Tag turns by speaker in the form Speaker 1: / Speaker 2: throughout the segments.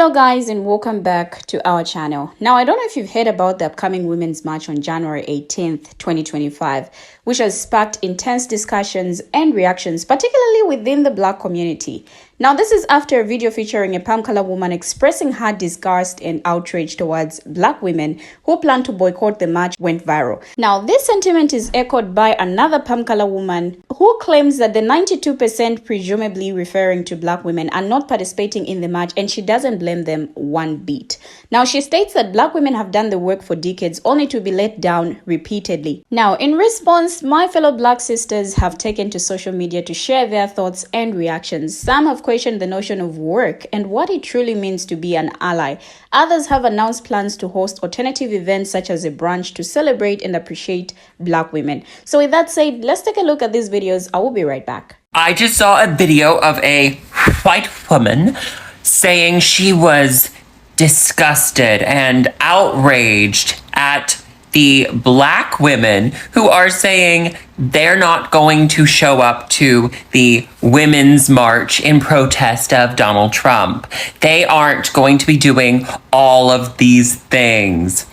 Speaker 1: Hello guys and welcome back to our channel. Now I don't know if you've heard about the upcoming Women's March on January 18th, 2025, which has sparked intense discussions and reactions, particularly within the Black community. Now this is after a video featuring a palm color woman expressing her disgust and outrage towards Black women who plan to boycott the march went viral. Now this sentiment is echoed by another palm color woman who claims that the 92%, presumably referring to Black women, are not participating in the march, and she doesn't blame them one bit. Now she states that Black women have done the work for decades only to be let down repeatedly. Now in response, my fellow Black sisters have taken to social media to share their thoughts and reactions. Some have questioned the notion of work and what it truly means to be an ally. Others have announced plans to host alternative events such as a brunch to celebrate and appreciate Black women. So with that said, let's take a look at these videos. I will be right back.
Speaker 2: I just saw a video of a white woman saying she was disgusted and outraged at the Black women who are saying they're not going to show up to the Women's March in protest of Donald Trump. They aren't going to be doing all of these things.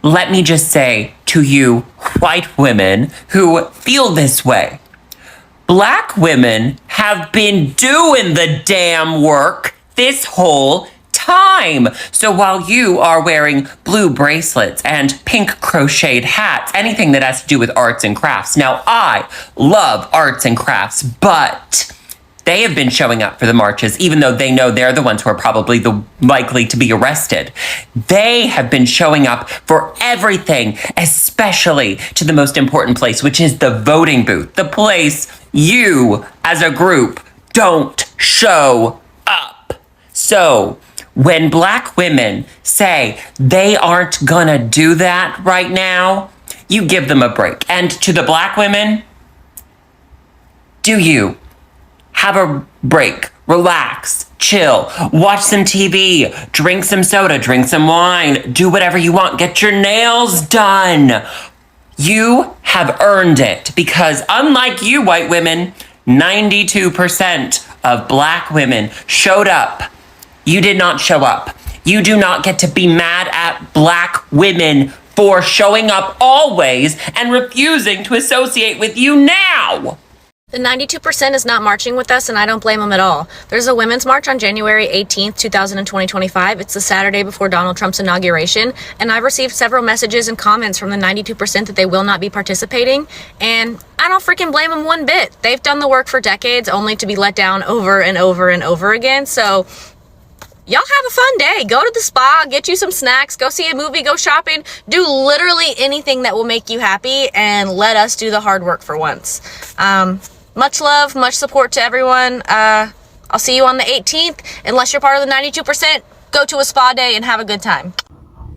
Speaker 2: Let me just say to you white women who feel this way, Black women have been doing the damn work this whole time. So while you are wearing blue bracelets and pink crocheted hats, anything that has to do with arts and crafts. Now, I love arts and crafts, but they have been showing up for the marches, even though they know they're the ones who are probably the likely to be arrested. They have been showing up for everything, especially to the most important place, which is the voting booth, the place you as a group don't show up. So when Black women say they aren't gonna do that right now, you give them a break. And to the Black women, do you have a break, relax, chill, watch some TV, drink some soda, drink some wine, do whatever you want, get your nails done. You have earned it because unlike you white women, 92% of Black women showed up. You did not show up. You do not get to be mad at Black women for showing up always and refusing to associate with you now.
Speaker 3: The 92% is not marching with us, and I don't blame them at all. There's a Women's March on January 18th, 2025. It's the Saturday before Donald Trump's inauguration, and I've received several messages and comments from the 92% that they will not be participating, and I don't freaking blame them one bit. They've done the work for decades only to be let down over and over and over again, so y'all have a fun day. Go to the spa, get you some snacks, go see a movie, go shopping, do literally anything that will make you happy, and let us do the hard work for once. Much love, much support to everyone. I'll see you on the 18th. Unless you're part of the 92%, go to a spa day and have a good time.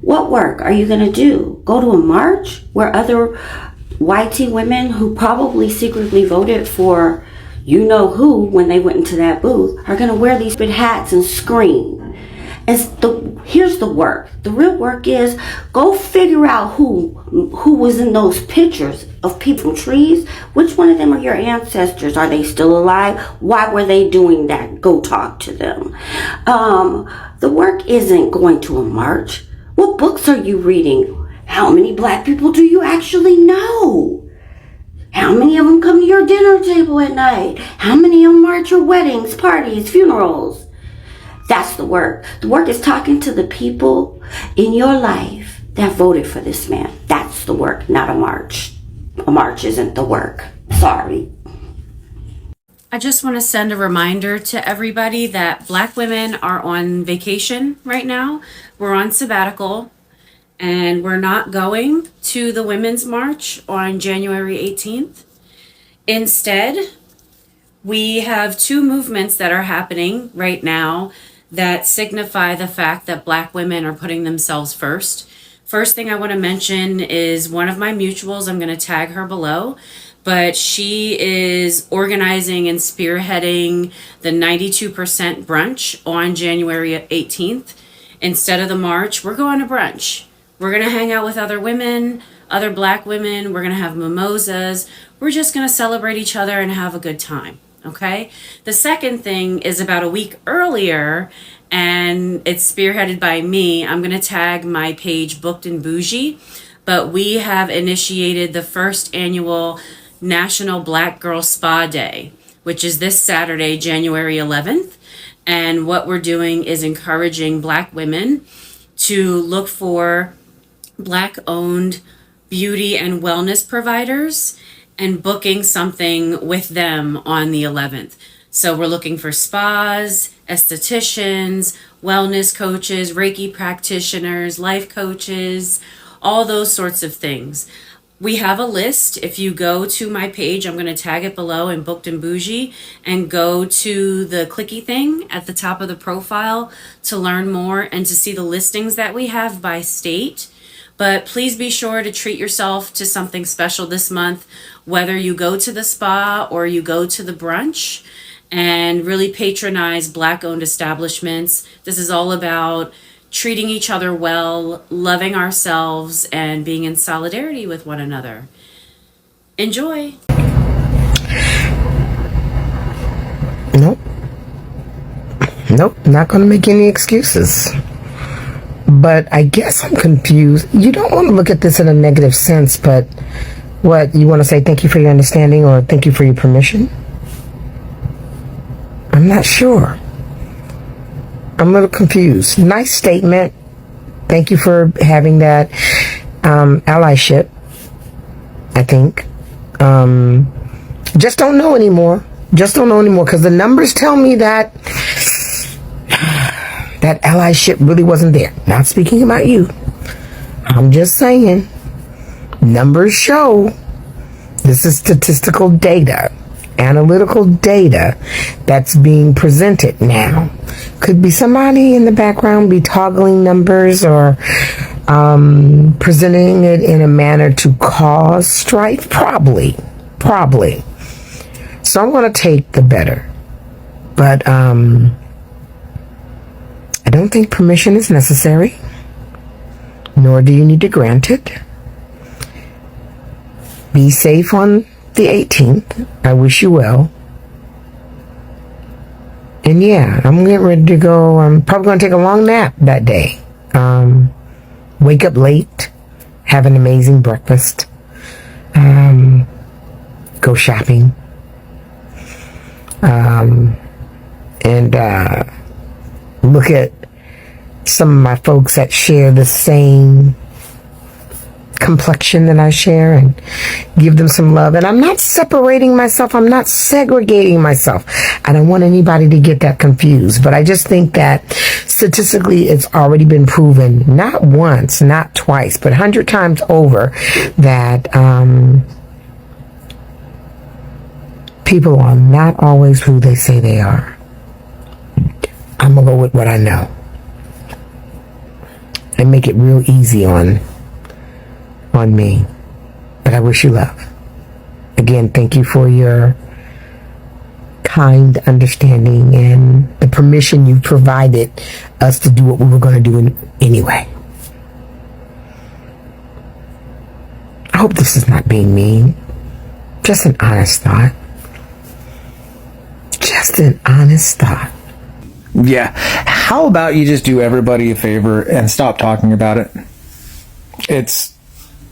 Speaker 4: What work are you going to do? Go to a march where other YT women who probably secretly voted for you know who when they went into that booth are going to wear these big hats and scream? Here's the work. The real work is go figure out who was in those pictures of people, trees. Which one of them are your ancestors? Are they still alive? Why were they doing that? Go talk to them. The work isn't going to a march. What books are you reading? How many Black people do you actually know? How many of them come to your dinner table at night? How many of them are at your weddings, parties, funerals? That's the work. The work is talking to the people in your life that voted for this man. That's the work, not a march. A march isn't the work. Sorry.
Speaker 5: I just want to send a reminder to everybody that Black women are on vacation right now. We're on sabbatical, and we're not going to the Women's March on January 18th. Instead, we have two movements that are happening right now that signify the fact that Black women are putting themselves first. First thing I want to mention is one of my mutuals. I'm going to tag her below, but she is organizing and spearheading the 92% brunch on January 18th. Instead of the march, we're going to brunch. We're going to hang out with other women, other Black women. We're going to have mimosas. We're just going to celebrate each other and have a good time. Okay. The second thing is about a week earlier, and it's spearheaded by me. I'm going to tag my page Booked and Bougie, but we have initiated the first annual National Black Girl Spa Day, which is this Saturday, January 11th. And what we're doing is encouraging Black women to look for Black owned beauty and wellness providers and booking something with them on the 11th. So we're looking for spas, estheticians, wellness coaches, Reiki practitioners, life coaches, all those sorts of things. We have a list. If you go to my page, I'm going to tag it below in Booked and Bougie, and go to the clicky thing at the top of the profile to learn more and to see the listings that we have by state. But please be sure to treat yourself to something special this month, whether you go to the spa or you go to the brunch, and really patronize Black owned establishments. This is all about treating each other well, loving ourselves, and being in solidarity with one another. Enjoy.
Speaker 6: Nope, not going to make any excuses. But I guess I'm confused. You don't want to look at this in a negative sense, but what, you want to say thank you for your understanding or thank you for your permission? I'm not sure. I'm a little confused. Nice statement. Thank you for having that allyship, I think. Just don't know anymore. Just don't know anymore, because the numbers tell me that that allyship really wasn't there. Not speaking about you. I'm just saying. Numbers show. This is statistical data, analytical data that's being presented now. Could be somebody in the background be toggling numbers or presenting it in a manner to cause strife? Probably. So I'm going to take the better. But I don't think permission is necessary, nor do you need to grant it. Be safe on the 18th. I wish you well. And yeah, I'm getting ready to go. I'm probably going to take a long nap that day. Wake up late, have an amazing breakfast, go shopping, and look at some of my folks that share the same complexion that I share and give them some love. And I'm not separating myself. I'm not segregating myself. I don't want anybody to get that confused. But I just think that statistically it's already been proven, not once, not twice, but 100 times over, that people are not always who they say they are. I'm going to go with what I know and make it real easy on me. But I wish you love. Again, thank you for your kind understanding and the permission you provided us to do what we were going to do anyway. I hope this is not being mean. Just an honest thought. Just an honest thought.
Speaker 7: Yeah. How about you just do everybody a favor and stop talking about it? It's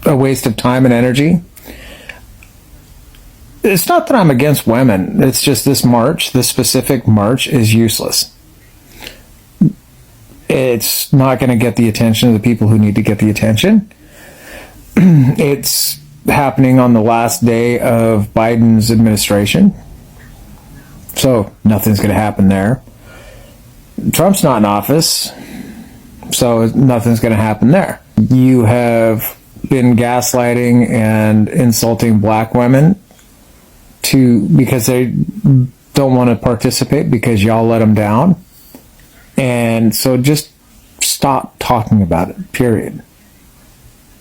Speaker 7: a waste of time and energy. It's not that I'm against women. It's just this specific march is useless. It's not going to get the attention of the people who need to get the attention. It's happening on the last day of Biden's administration. So nothing's going to happen there. Trump's not in office, so nothing's going to happen there. You have been gaslighting and insulting black women because they don't want to participate because y'all let them down. And so just stop talking about it, period.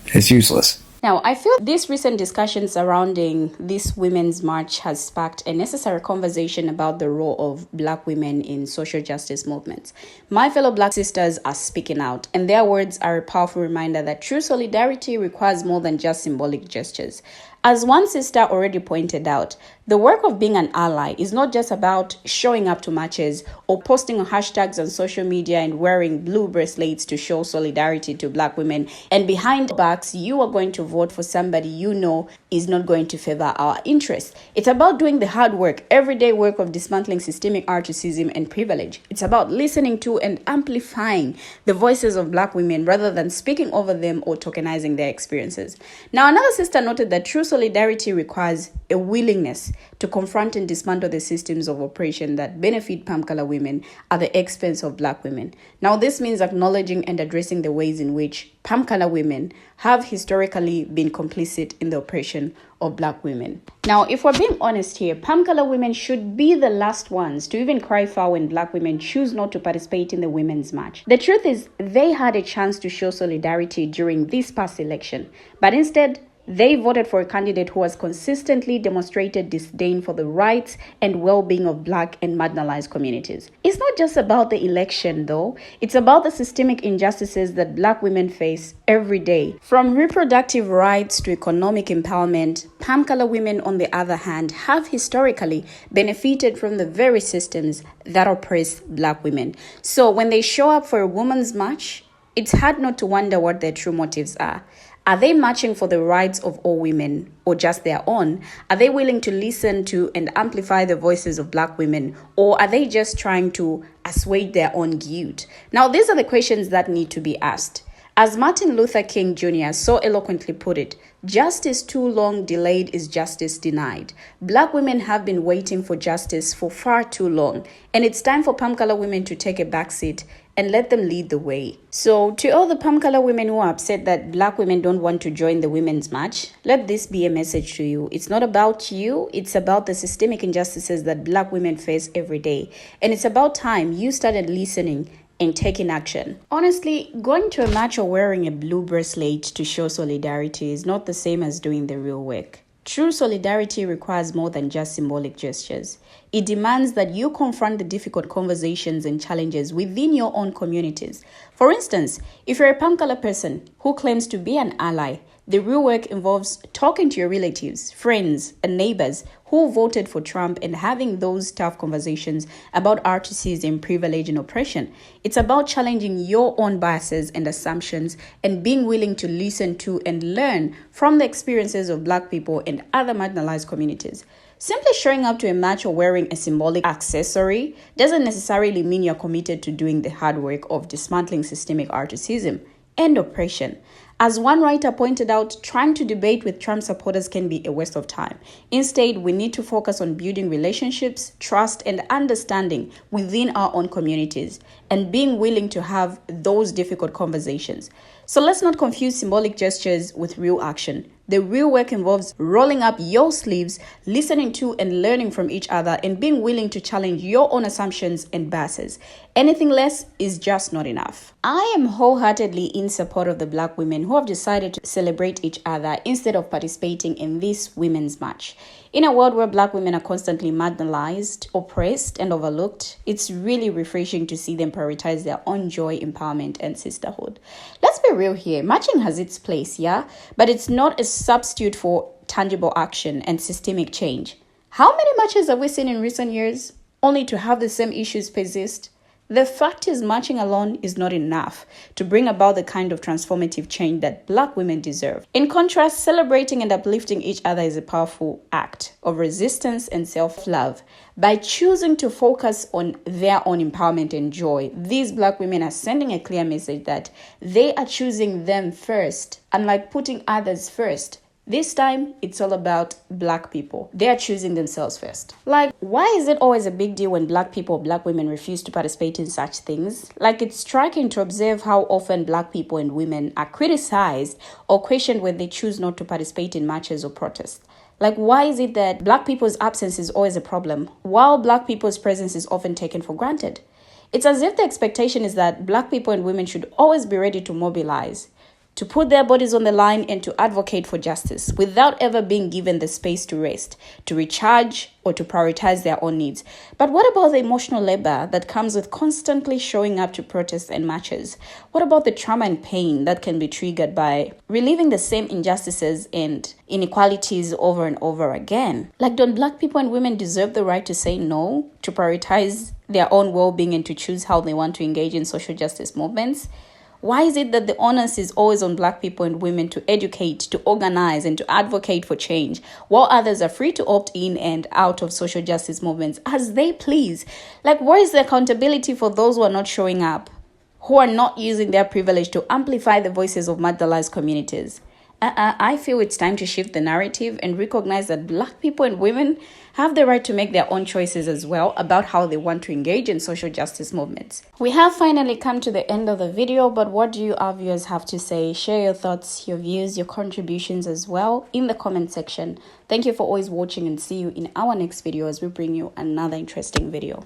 Speaker 7: It's useless.
Speaker 1: Now, I feel this recent discussion surrounding this Women's March has sparked a necessary conversation about the role of Black women in social justice movements. My fellow Black sisters are speaking out, and their words are a powerful reminder that true solidarity requires more than just symbolic gestures. As one sister already pointed out, the work of being an ally is not just about showing up to marches or posting hashtags on social media and wearing blue bracelets to show solidarity to Black women, and behind backs you are going to vote for somebody you know is not going to favor our interests. It's about doing the hard work, everyday work of dismantling systemic racism and privilege. It's about listening to and amplifying the voices of Black women rather than speaking over them or tokenizing their experiences. Now, another sister noted that true solidarity requires a willingness to confront and dismantle the systems of oppression that benefit palm color women at the expense of Black women. Now, this means acknowledging and addressing the ways in which palm color women have historically been complicit in the oppression of Black women. Now, if we're being honest here, palm color women should be the last ones to even cry foul when Black women choose not to participate in the Women's March. The truth is, they had a chance to show solidarity during this past election, but instead, they voted for a candidate who has consistently demonstrated disdain for the rights and well-being of Black and marginalized communities. It's not just about the election, though. It's about the systemic injustices that Black women face every day. From reproductive rights to economic empowerment, palm color women, on the other hand, have historically benefited from the very systems that oppress Black women. So when they show up for a women's march, it's hard not to wonder what their true motives are. Are they marching for the rights of all women or just their own? Are they willing to listen to and amplify the voices of Black women, or are they just trying to assuage their own guilt? Now, these are the questions that need to be asked. As Martin Luther King Jr. so eloquently put it, justice too long delayed is justice denied. Black women have been waiting for justice for far too long, and it's time for palm color women to take a backseat and let them lead the way. So to all the palm color women who are upset that Black women don't want to join the Women's March, let this be a message to you. It's not about you, it's about the systemic injustices that Black women face every day. And it's about time you started listening and taking action. Honestly, going to a march or wearing a blue bracelet to show solidarity is not the same as doing the real work. True solidarity requires more than just symbolic gestures. It demands that you confront the difficult conversations and challenges within your own communities. For instance, if you're a palm color person who claims to be an ally, the real work involves talking to your relatives, friends, and neighbors who voted for Trump and having those tough conversations about racism, privilege, and oppression. It's about challenging your own biases and assumptions and being willing to listen to and learn from the experiences of Black people and other marginalized communities. Simply showing up to a march or wearing a symbolic accessory doesn't necessarily mean you're committed to doing the hard work of dismantling systemic racism and oppression. As one writer pointed out, trying to debate with Trump supporters can be a waste of time. Instead, we need to focus on building relationships, trust, and understanding within our own communities and being willing to have those difficult conversations. So let's not confuse symbolic gestures with real action. The real work involves rolling up your sleeves, listening to and learning from each other, and being willing to challenge your own assumptions and biases. Anything less is just not enough. I am wholeheartedly in support of the Black women who have decided to celebrate each other instead of participating in this Women's March. In a world where Black women are constantly marginalized, oppressed, and overlooked, it's really refreshing to see them prioritize their own joy, empowerment, and sisterhood. Let's be real here. Marching has its place, yeah? But it's not a substitute for tangible action and systemic change. How many marches have we seen in recent years, only to have the same issues persist? The fact is, marching alone is not enough to bring about the kind of transformative change that Black women deserve. In contrast, celebrating and uplifting each other is a powerful act of resistance and self-love. By choosing to focus on their own empowerment and joy, these Black women are sending a clear message that they are choosing them first, unlike putting others first. This time, it's all about Black people. They are choosing themselves first. Like, why is it always a big deal when Black people or Black women refuse to participate in such things? Like, it's striking to observe how often Black people and women are criticized or questioned when they choose not to participate in marches or protests. Like, why is it that Black people's absence is always a problem, while Black people's presence is often taken for granted? It's as if the expectation is that Black people and women should always be ready to mobilize, to put their bodies on the line and to advocate for justice without ever being given the space to rest, to recharge, or to prioritize their own needs. But what about the emotional labor that comes with constantly showing up to protests and marches? What about the trauma and pain that can be triggered by reliving the same injustices and inequalities over and over again? Like, don't Black people and women deserve the right to say no, to prioritize their own well-being, and to choose how they want to engage in social justice movements? Why is it that the onus is always on Black people and women to educate, to organize, and to advocate for change, while others are free to opt in and out of social justice movements as they please? Like, where is the accountability for those who are not showing up, who are not using their privilege to amplify the voices of marginalized communities? I feel it's time to shift the narrative and recognize that Black people and women have the right to make their own choices as well about how they want to engage in social justice movements. We have finally come to the end of the video, but what do you, our viewers, have to say? Share your thoughts, your views, your contributions as well in the comment section. Thank you for always watching, and see you in our next video as we bring you another interesting video.